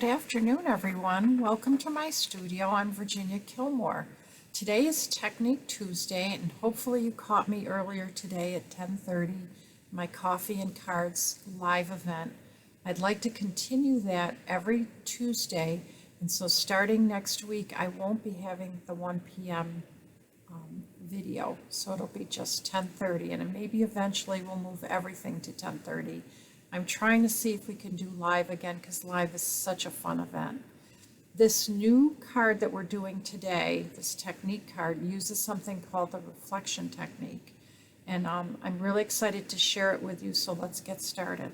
Good afternoon, everyone. Welcome to my studio. I'm Virginia Killmore. Today is Technique Tuesday, and hopefully you caught me earlier today at 10:30, my Coffee and Cards live event. I'd like to continue that every Tuesday, and so starting next week, I won't be having the 1 p.m. Video, so it'll be just 10:30, and maybe eventually we'll move everything to 10:30. I'm trying to see if we can do live again because live is such a fun event. This new card that we're doing today, this technique card, uses something called the reflection technique. And I'm really excited to share it with you, so let's get started.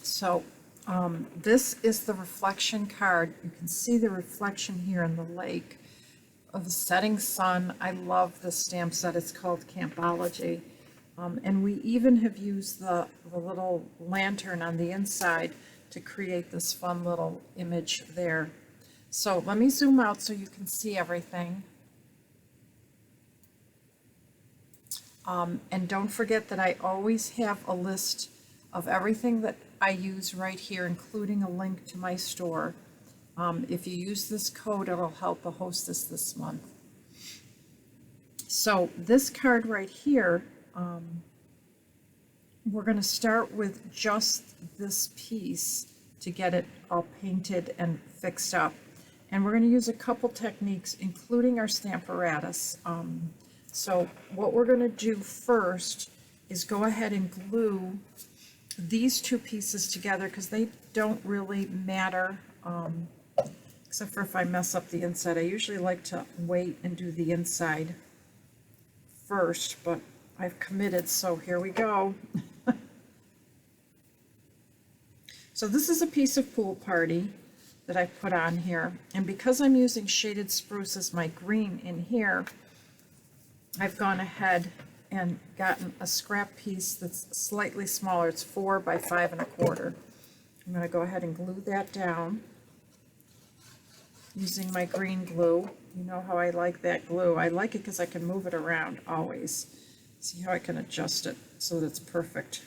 So this is the reflection card. You can see the reflection here in the lake of the setting sun. I love the stamp set. It's called Campology. And we even have used the little lantern on the inside to create this fun little image there. So let me zoom out so you can see everything. And don't forget that I always have a list of everything that I use right here, including a link to my store. If you use this code, it'll help a hostess this month. So this card right here, we're going to start with just this piece to get it all painted and fixed up. And we're going to use a couple techniques, including our Stamparatus. So what we're going to do first is go ahead and glue these two pieces together because they don't really matter, except for if I mess up the inside. I usually like to wait and do the inside first, but I've committed, so here we go. So this is a piece of Pool Party that I put on here, and because I'm using shaded spruce as my green in here, I've gone ahead and gotten a scrap piece that's slightly smaller. It's 4 by 5 1/4. I'm going to go ahead and glue that down using my green glue. You know how I like that glue. I like it because I can move it around always. See how I can adjust it so that it's perfect.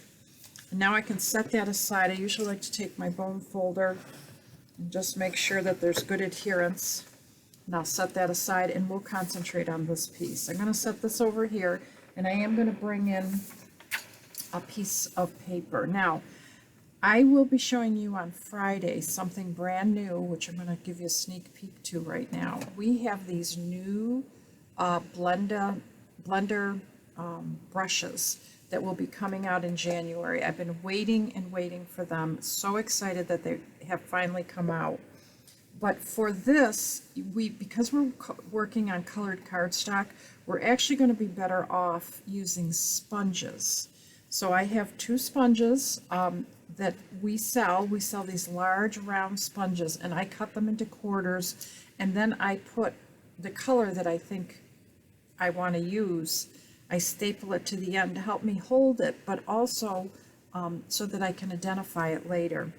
And now I can set that aside. I usually like to take my bone folder and just make sure that there's good adherence. And I'll set that aside and we'll concentrate on this piece. I'm going to set this over here. And I am going to bring in a piece of paper. Now, I will be showing you on Friday something brand new, which I'm going to give you a sneak peek to right now. We have these new blender brushes that will be coming out in January. I've been waiting and waiting for them. So excited that they have finally come out. But for this, because we're working on colored cardstock, we're actually going to be better off using sponges. So I have 2 sponges that we sell. We sell these large round sponges, and I cut them into quarters, and then I put the color that I think I want to use. I staple it to the end to help me hold it, but also so that I can identify it later.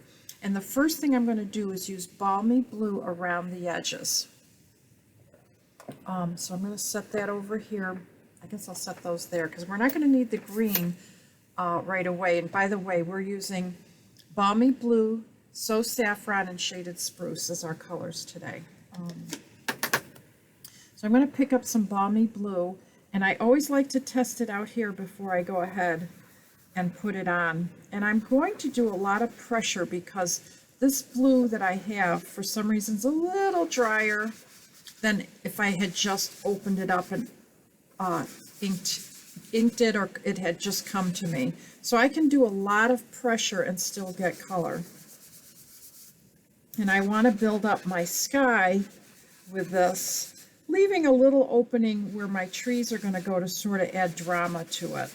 And the first thing I'm going to do is use Balmy blue around the edges. So I'm going to set that over here. I guess I'll set those there because we're not going to need the green right away. And by the way, we're using Balmy blue, So Saffron, and Shaded Spruce as our colors today. So I'm going to pick up some Balmy blue, and I always like to test it out here before I go ahead and put it on. And I'm going to do a lot of pressure because this blue that I have for some reason is a little drier than if I had just opened it up and inked it, or it had just come to me. So I can do a lot of pressure and still get color. And I want to build up my sky with this, leaving a little opening where my trees are going to go to sort of add drama to it.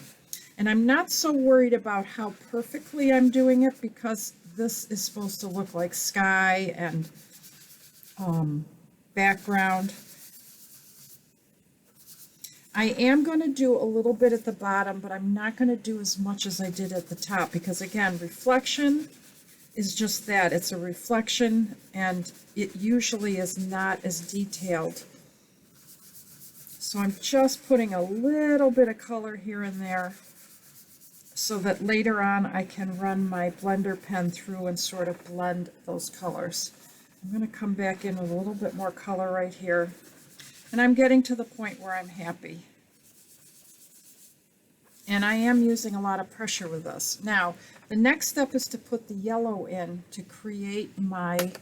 And I'm not so worried about how perfectly I'm doing it because this is supposed to look like sky and background. I am going to do a little bit at the bottom, but I'm not going to do as much as I did at the top because, again, reflection is just that. It's a reflection, and it usually is not as detailed. So I'm just putting a little bit of color here and there so that later on I can run my blender pen through and sort of blend those colors. I'm going to come back in with a little bit more color right here. And I'm getting to the point where I'm happy. And I am using a lot of pressure with this. Now, the next step is to put the yellow in to create my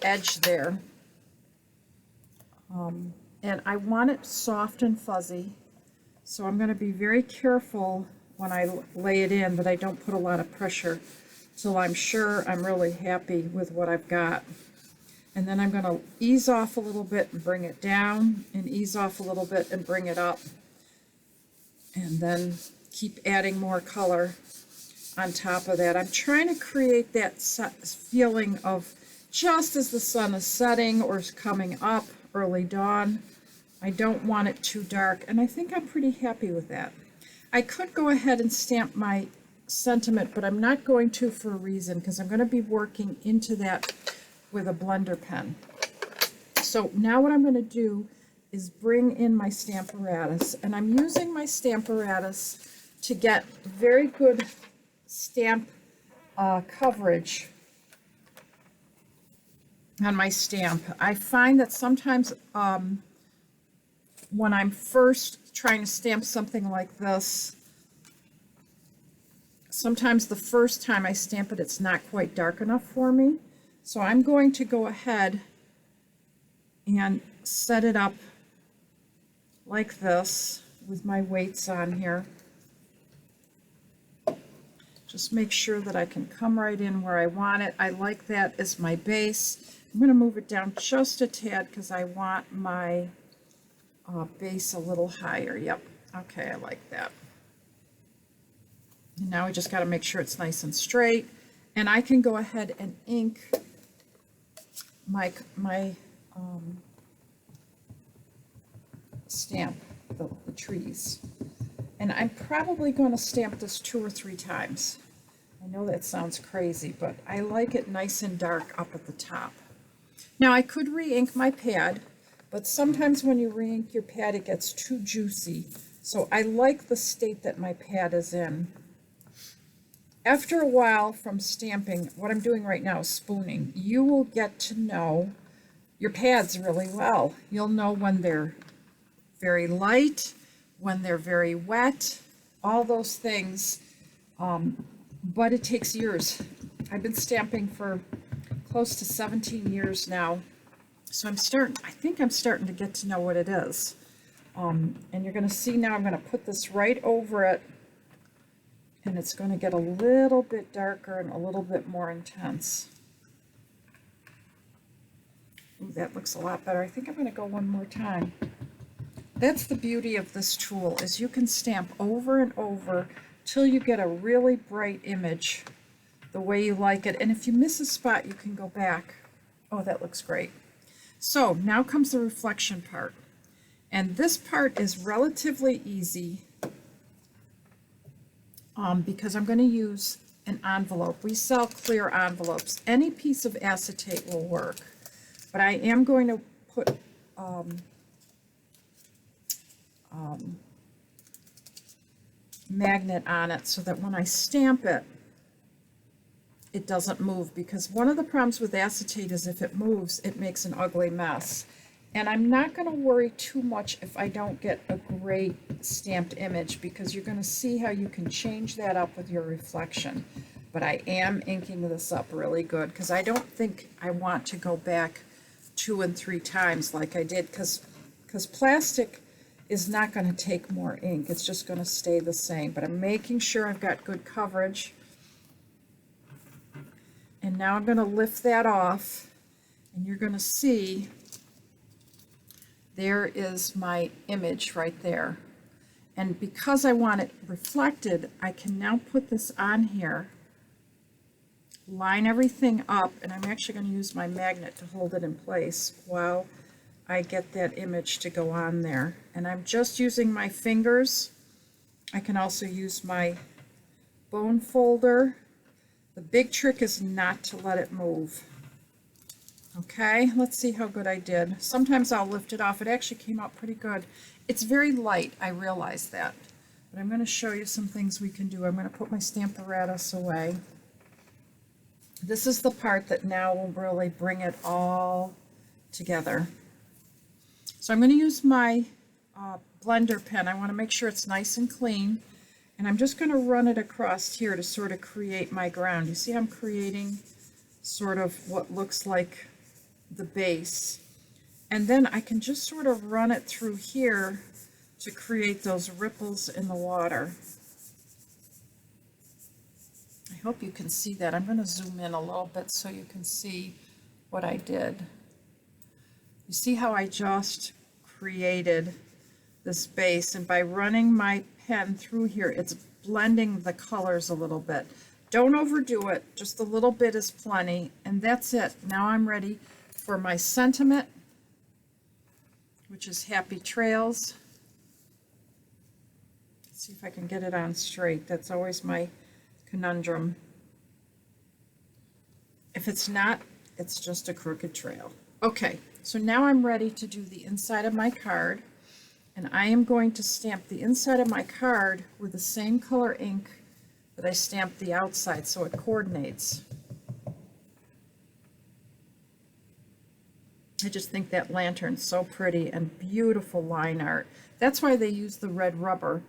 edge there. And I want it soft and fuzzy. So I'm going to be very careful when I lay it in that I don't put a lot of pressure till I'm sure I'm really happy with what I've got. And then I'm going to ease off a little bit and bring it down, and ease off a little bit and bring it up. And then keep adding more color on top of that. I'm trying to create that feeling of just as the sun is setting or is coming up, early dawn. I don't want it too dark, and I think I'm pretty happy with that. I could go ahead and stamp my sentiment, but I'm not going to for a reason, because I'm going to be working into that with a blender pen. So now what I'm going to do is bring in my Stamparatus, and I'm using my Stamparatus to get very good stamp coverage on my stamp. I find that sometimes when I'm first trying to stamp something like this, sometimes the first time I stamp it, it's not quite dark enough for me. So I'm going to go ahead and set it up like this with my weights on here. Just make sure that I can come right in where I want it. I like that as my base. I'm going to move it down just a tad because I want my base a little higher. Yep. Okay, I like that. And now we just got to make sure it's nice and straight. And I can go ahead and ink my stamp, the trees. And I'm probably going to stamp this 2 or 3 times. I know that sounds crazy, but I like it nice and dark up at the top. Now I could re-ink my pad, but sometimes when you re-ink your pad, it gets too juicy. So I like the state that my pad is in. After a while from stamping, what I'm doing right now is spooning. You will get to know your pads really well. You'll know when they're very light, when they're very wet, all those things. But it takes years. I've been stamping for close to 17 years now. So I think I'm starting to get to know what it is. And you're going to see now I'm going to put this right over it, and it's going to get a little bit darker and a little bit more intense. Ooh, that looks a lot better. I think I'm going to go one more time. That's the beauty of this tool, is you can stamp over and over till you get a really bright image the way you like it. And if you miss a spot, you can go back. Oh, that looks great. So now comes the reflection part. And this part is relatively easy because I'm going to use an envelope. We sell clear envelopes. Any piece of acetate will work. But I am going to put magnet on it so that when I stamp it, it doesn't move, because one of the problems with acetate is if it moves, it makes an ugly mess. And I'm not going to worry too much if I don't get a great stamped image, because you're going to see how you can change that up with your reflection. But I am inking this up really good, because I don't think I want to go back 2 and 3 times like I did, because plastic is not going to take more ink. It's just going to stay the same. But I'm making sure I've got good coverage. And now I'm going to lift that off, and you're going to see there is my image right there. And because I want it reflected, I can now put this on here line everything up, and I'm actually going to use my magnet to hold it in place while I get that image to go on there. And I'm just using my fingers. I can also use my bone folder. The big trick is not to let it move. Okay, let's see how good I did. Sometimes I'll lift it off. It actually came out pretty good. It's very light, I realize that. But I'm going to show you some things we can do. I'm going to put my Stamparatus away. This is the part that now will really bring it all together. So I'm going to use my blender pen. I want to make sure it's nice and clean. And I'm just going to run it across here to sort of create my ground. You see I'm creating sort of what looks like the base. And then I can just sort of run it through here to create those ripples in the water. I hope you can see that. I'm going to zoom in a little bit so you can see what I did. You see how I just created this base, and by running my pen through here, it's blending the colors a little bit. Don't overdo it, just a little bit is plenty, and that's it. Now I'm ready for my sentiment, which is happy trails. Let's see if I can get it on straight. That's always my conundrum. If it's not, it's just a crooked trail. Okay, so now I'm ready to do the inside of my card, and I am going to stamp the inside of my card with the same color ink that I stamped the outside so it coordinates. I just think that lantern's so pretty and beautiful line art. That's why they use the red rubber.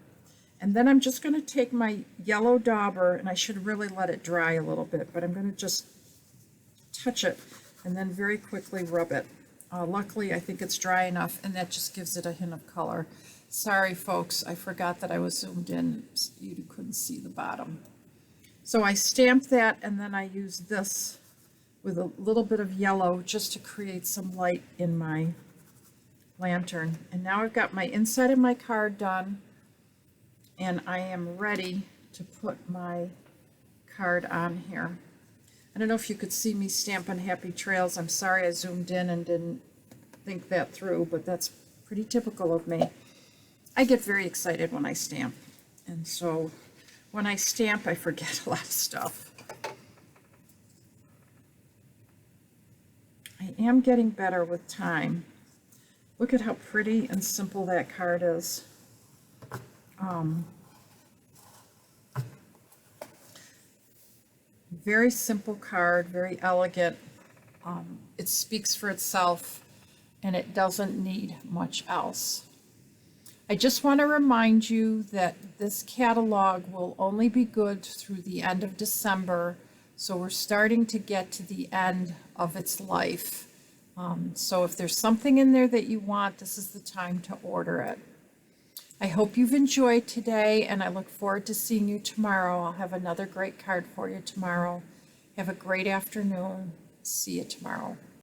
And then I'm just going to take my yellow dauber, and I should really let it dry a little bit, but I'm going to just touch it and then very quickly rub it. Luckily, I think it's dry enough, and that just gives it a hint of color. Sorry, folks, I forgot that I was zoomed in. You couldn't see the bottom. So I stamped that, and then I used this with a little bit of yellow just to create some light in my lantern. And now I've got my inside of my card done, and I am ready to put my card on here. I don't know if you could see me stamping Happy Trails. I'm sorry I zoomed in and didn't think that through, but that's pretty typical of me. I get very excited when I stamp, and so when I stamp I forget a lot of stuff. I am getting better with time. Look at how pretty and simple that card is. Very simple card, very elegant. It speaks for itself, and it doesn't need much else. I just want to remind you that this catalog will only be good through the end of December, so we're starting to get to the end of its life. So if there's something in there that you want, this is the time to order it. I hope you've enjoyed today, and I look forward to seeing you tomorrow. I'll have another great card for you tomorrow. Have a great afternoon. See you tomorrow.